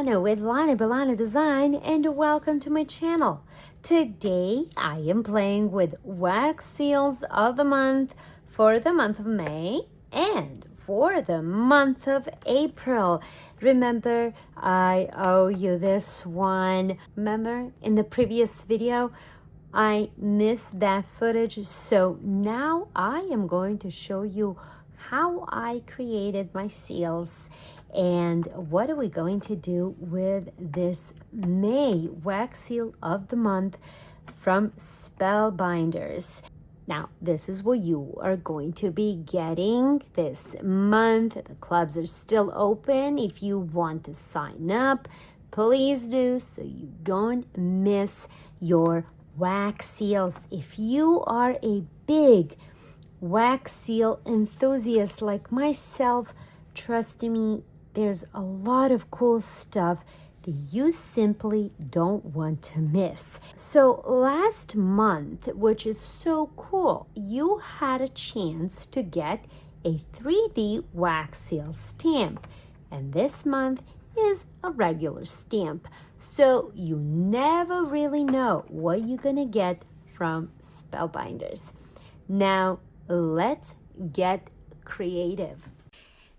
Lana with Lana Balana Design, and welcome to my channel. Today I am playing with wax seals of the month for the month of May and for the month of April. Remember, I owe you this one. Remember in the previous video I missed that footage, so now I am going to show you how I created my seals and what are we going to do with this May wax seal of the month from Spellbinders. Now, this is what you are going to be getting this month. The clubs are still open. If you want to sign up, please do so you don't miss your wax seals. If you are a big wax seal enthusiast like myself, trust me, there's a lot of cool stuff that you simply don't want to miss. So last month, which is so cool, you had a chance to get a 3D wax seal stamp. And this month is a regular stamp. So you never really know what you're gonna get from Spellbinders. Now, let's get creative.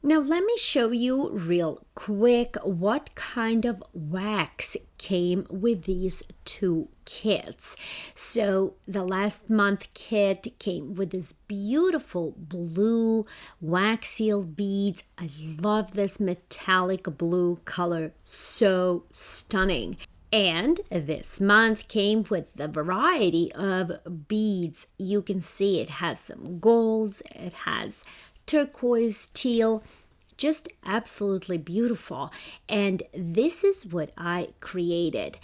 Now let me show you real quick what kind of wax came with these two kits. So the last month kit came with this beautiful blue wax seal beads. I love this metallic blue color, so stunning. And this month came with the variety of beads. You can see it has some golds, it has turquoise, teal, just absolutely beautiful. And this is what I created.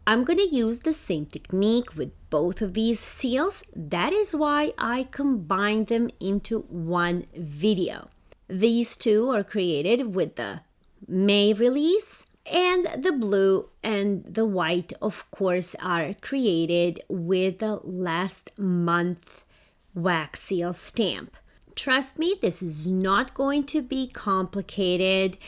I'm going to use the same technique with both of these seals. That is why I combined them into one video. These two are created with the May release, and the blue and the white, of course, are created with the last month wax seal stamp. Trust me, this is not going to be complicated,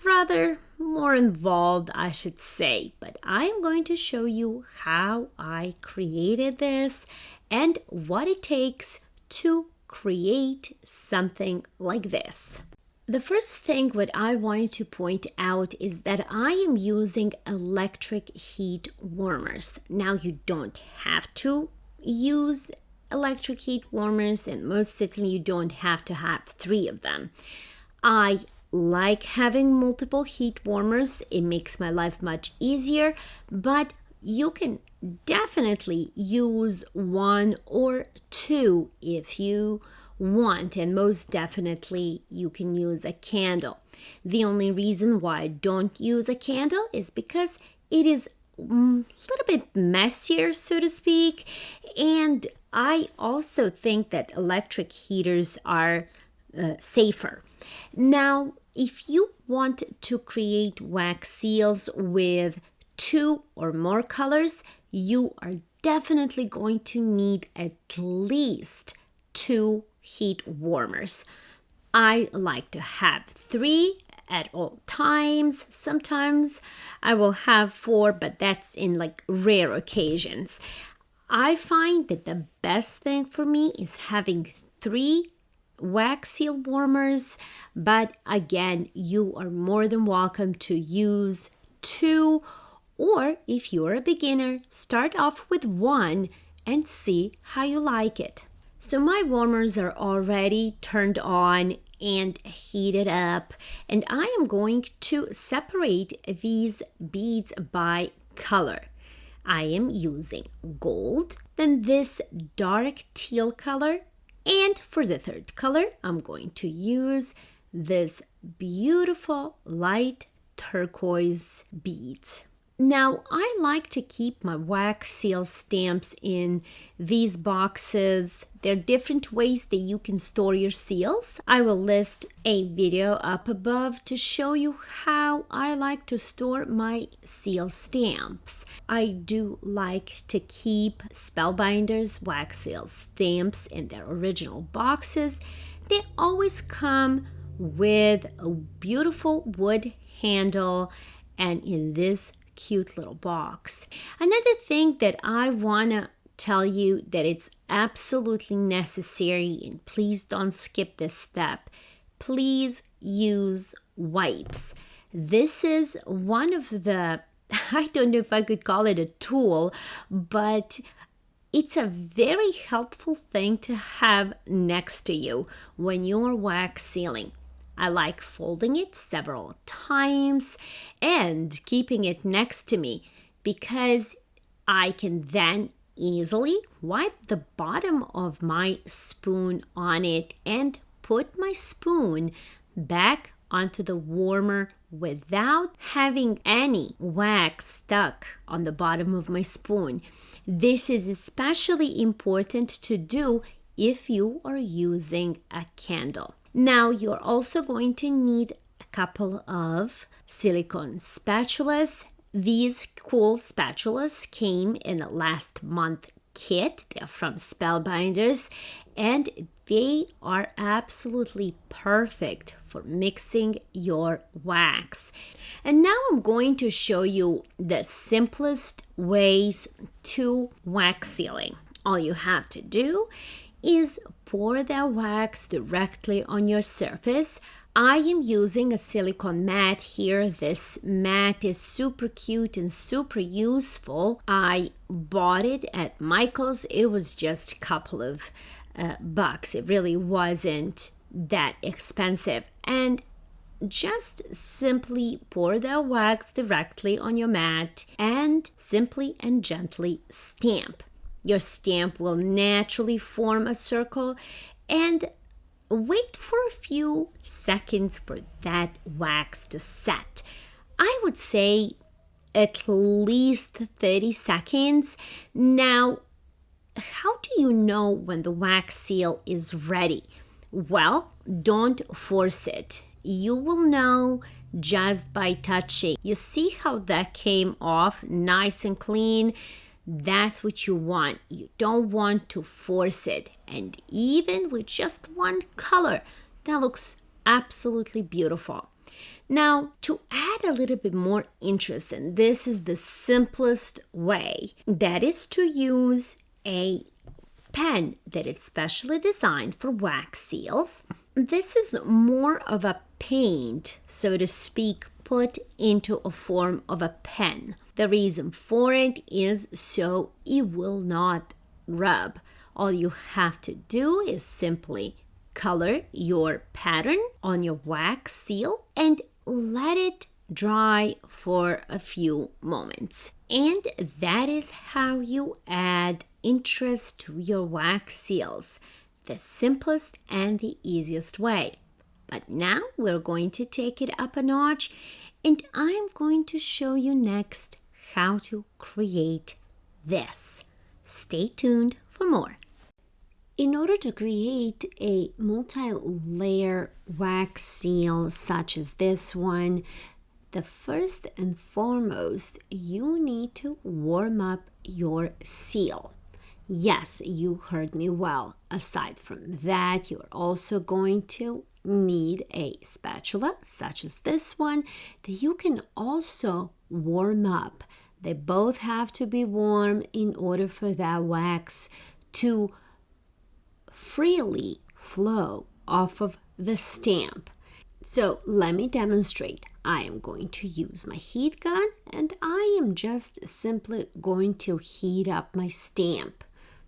rather more involved, I should say. But I am going to show you how I created this and what it takes to create something like this. The first thing what I wanted to point out is that I am using electric heat warmers. Now you don't have to use electric heat warmers, and most certainly you don't have to have 3 of them. I like having multiple heat warmers. It makes my life much easier, but you can definitely use 1 or 2 if you want, and most definitely you can use a candle. The only reason why I don't use a candle is because it is a little bit messier, so to speak, and I also think that electric heaters are safer. Now, if you want to create wax seals with 2 or more colors, you are definitely going to need at least 2 heat warmers. I like to have 3 at all times. Sometimes I will have 4, but that's in like rare occasions. I find that the best thing for me is having 3 wax seal warmers, but again, you are more than welcome to use 2, or if you're a beginner, start off with 1 and see how you like it. So my warmers are already turned on and heated up, and I am going to separate these beads by color. I am using gold, then this dark teal color, and for the third color, I'm going to use this beautiful light turquoise beads. Now, I like to keep my wax seal stamps in these boxes. There are different ways that you can store your seals. I will list a video up above to show you how I like to store my seal stamps. I do like to keep Spellbinders wax seal stamps in their original boxes. They always come with a beautiful wood handle and in this cute little box. Another thing that I want to tell you that it's absolutely necessary, and please don't skip this step, please use wipes. This is one of the, I don't know if I could call it a tool, but it's a very helpful thing to have next to you when you're wax sealing. I like folding it several times and keeping it next to me because I can then easily wipe the bottom of my spoon on it and put my spoon back onto the warmer without having any wax stuck on the bottom of my spoon. This is especially important to do if you are using a candle. Now you're also going to need a couple of silicone spatulas. These cool spatulas came in the last month kit. They're from Spellbinders and they are absolutely perfect for mixing your wax. And now I'm going to show you the simplest ways to wax sealing. All you have to do is pour the wax directly on your surface. I am using a silicone mat here. This mat is super cute and super useful. I bought it at Michael's. It was just a couple of bucks. It really wasn't that expensive. And just simply pour the wax directly on your mat and simply and gently stamp. Your stamp will naturally form a circle and wait for a few seconds for that wax to set. I would say at least 30 seconds. Now, how do you know when the wax seal is ready? Well, don't force it. You will know just by touching. You see how that came off nice and clean? That's what you want. You don't want to force it. And even with just one color, that looks absolutely beautiful. Now, to add a little bit more interest, and this is the simplest way, that is to use a pen that is specially designed for wax seals. This is more of a paint, so to speak, put into a form of a pen. The reason for it is so it will not rub. All you have to do is simply color your pattern on your wax seal and let it dry for a few moments. And that is how you add interest to your wax seals. The simplest and the easiest way. But now we're going to take it up a notch, and I'm going to show you next how to create this. Stay tuned for more. In order to create a multi-layer wax seal such as this one, the first and foremost, you need to warm up your seal. Yes, you heard me well. Aside from that, you're also going to need a spatula such as this one that you can also warm up. They both have to be warm in order for that wax to freely flow off of the stamp. So let me demonstrate. I am going to use my heat gun and I am just simply going to heat up my stamp.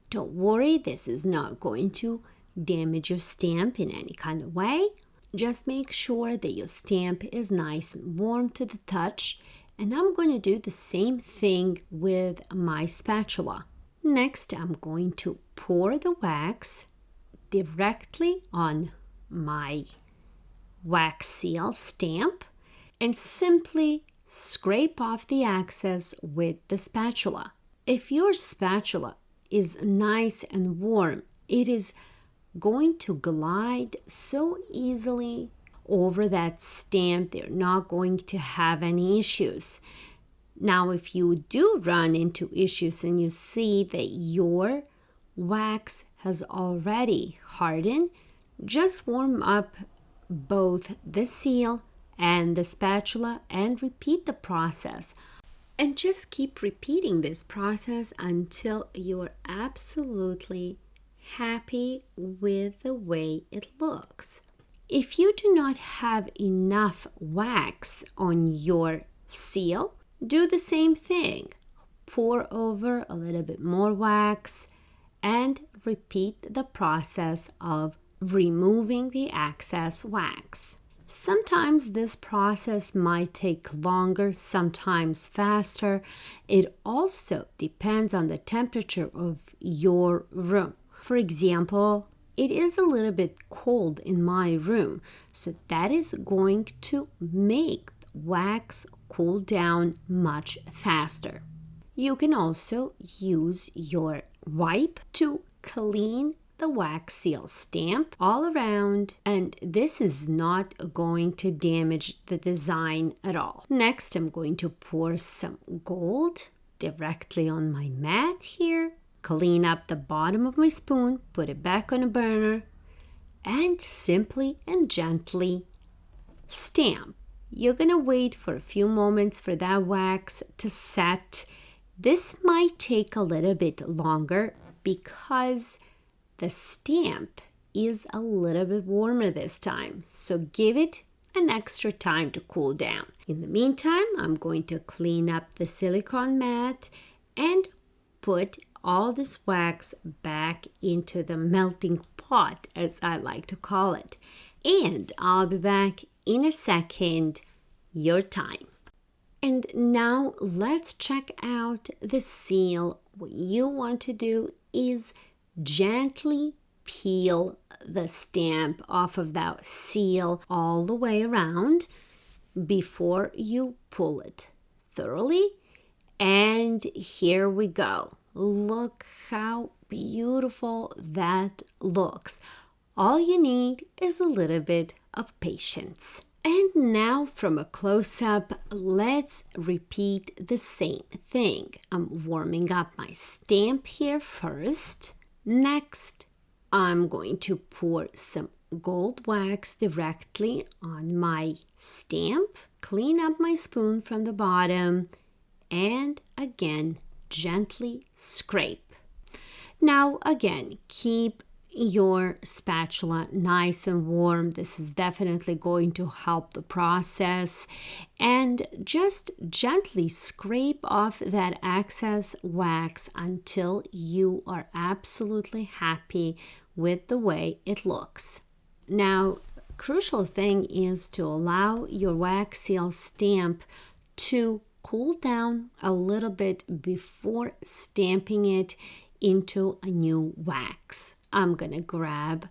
Don't worry, this is not going to damage your stamp in any kind of way. Just make sure that your stamp is nice and warm to the touch. And I'm going to do the same thing with my spatula. Next, I'm going to pour the wax directly on my wax seal stamp and simply scrape off the excess with the spatula. If your spatula is nice and warm, it is going to glide so easily over that stamp. They're not going to have any issues. Now, if you do run into issues and you see that your wax has already hardened, just warm up both the seal and the spatula and repeat the process. And just keep repeating this process until you're absolutely happy with the way it looks. If you do not have enough wax on your seal, do the same thing. Pour over a little bit more wax and repeat the process of removing the excess wax. Sometimes this process might take longer, sometimes faster. It also depends on the temperature of your room. For example, it is a little bit cold in my room, so that is going to make the wax cool down much faster. You can also use your wipe to clean the wax seal stamp all around, and this is not going to damage the design at all. Next, I'm going to pour some gold directly on my mat here, clean up the bottom of my spoon, put it back on a burner, and simply and gently stamp. You're gonna wait for a few moments for that wax to set. This might take a little bit longer because the stamp is a little bit warmer this time, so give it an extra time to cool down. In the meantime, I'm going to clean up the silicone mat and put all this wax back into the melting pot, as I like to call it. And I'll be back in a second, your time. And now let's check out the seal. What you want to do is gently peel the stamp off of that seal all the way around before you pull it thoroughly. And here we go. Look how beautiful that looks. All you need is a little bit of patience. And now from a close-up, let's repeat the same thing. I'm warming up my stamp here first. Next, I'm going to pour some gold wax directly on my stamp, clean up my spoon from the bottom, and again, gently scrape. Now, again, keep your spatula nice and warm. This is definitely going to help the process. And just gently scrape off that excess wax until you are absolutely happy with the way it looks. Now, crucial thing is to allow your wax seal stamp to cool down a little bit before stamping it into a new wax. I'm gonna grab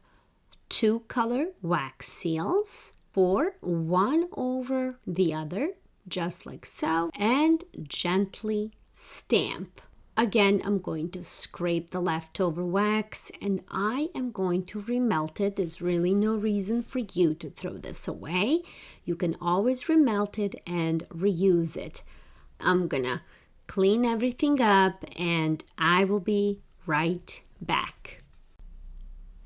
2 color wax seals, pour one over the other, just like so, and gently stamp. Again, I'm going to scrape the leftover wax and I am going to remelt it. There's really no reason for you to throw this away. You can always remelt it and reuse it. I'm gonna clean everything up and I will be right back.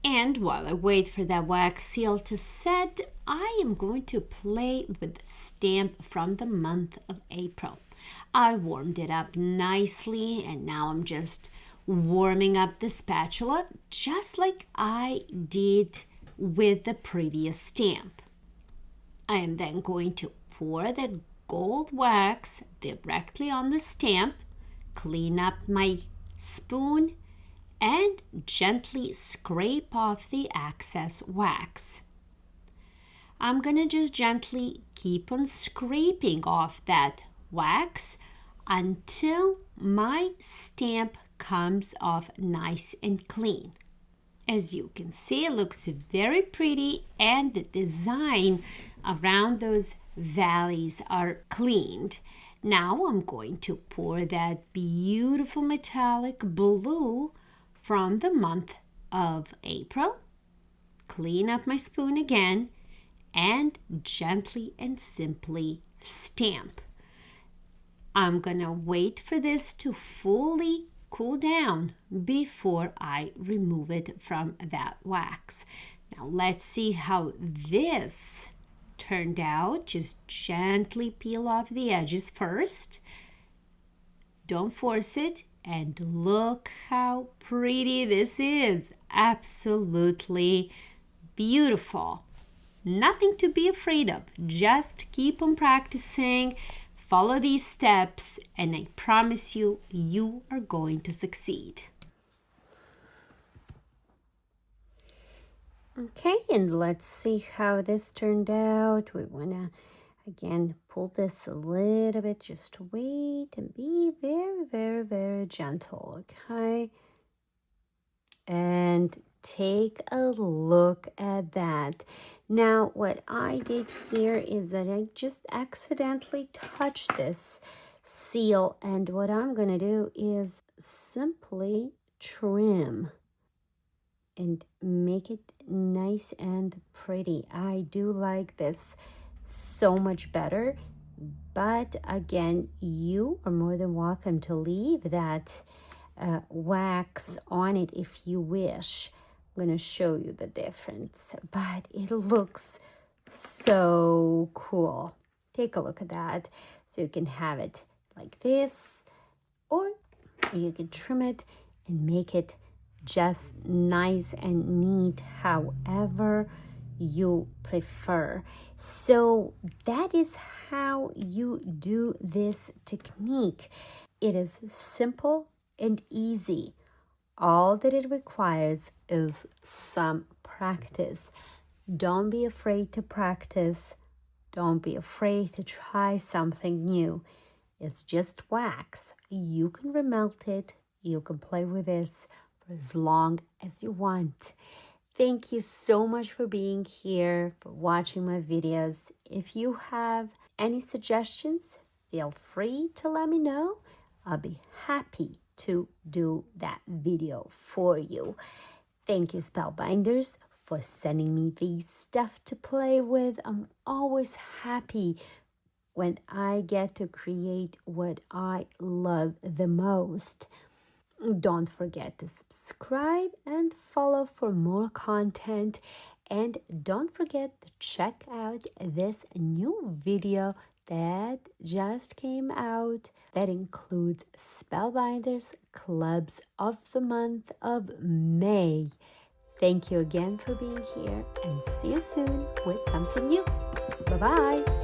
And while I wait for that wax seal to set, I am going to play with the stamp from the month of April. I warmed it up nicely and now I'm just warming up the spatula just like I did with the previous stamp. I am then going to pour the gold wax directly on the stamp, clean up my spoon, and gently scrape off the excess wax. I'm gonna just gently keep on scraping off that wax until my stamp comes off nice and clean. As you can see, it looks very pretty and the design around those valleys are cleaned. Now I'm going to pour that beautiful metallic blue from the month of April, clean up my spoon again, and gently and simply stamp. I'm gonna wait for this to fully cool down before I remove it from that wax. Now let's see how this turned out. Just gently peel off the edges first. Don't force it. And look how pretty this is. Absolutely beautiful. Nothing to be afraid of. Just keep on practicing. Follow these steps, and I promise you, you are going to succeed. Okay, and let's see how this turned out. We want to, again, pull this a little bit. Just wait and be very, very, very gentle, okay? And take a look at that. Now, what I did here is that I just accidentally touched this seal, and what I'm going to do is simply trim and make it nice and pretty. I do like this so much better, but again, you are more than welcome to leave that wax on it if you wish. I'm going to show you the difference, but it looks so cool. Take a look at that. So you can have it like this, or you can trim it and make it just nice and neat, however you prefer. So that is how you do this technique. It is simple and easy. All that it requires is some practice. Don't be afraid to practice. Don't be afraid to try something new. It's just wax. You can remelt it. You can play with this for as long as you want. Thank you so much for being here, for watching my videos. If you have any suggestions, feel free to let me know. I'll be happy to do that video for you. Thank you, Spellbinders, for sending me these stuff to play with. I'm always happy when I get to create what I love the most. Don't forget to subscribe and follow for more content. And don't forget to check out this new video that just came out that includes Spellbinders Clubs of the month of May. Thank you again for being here, and see you soon with something new. Bye-bye.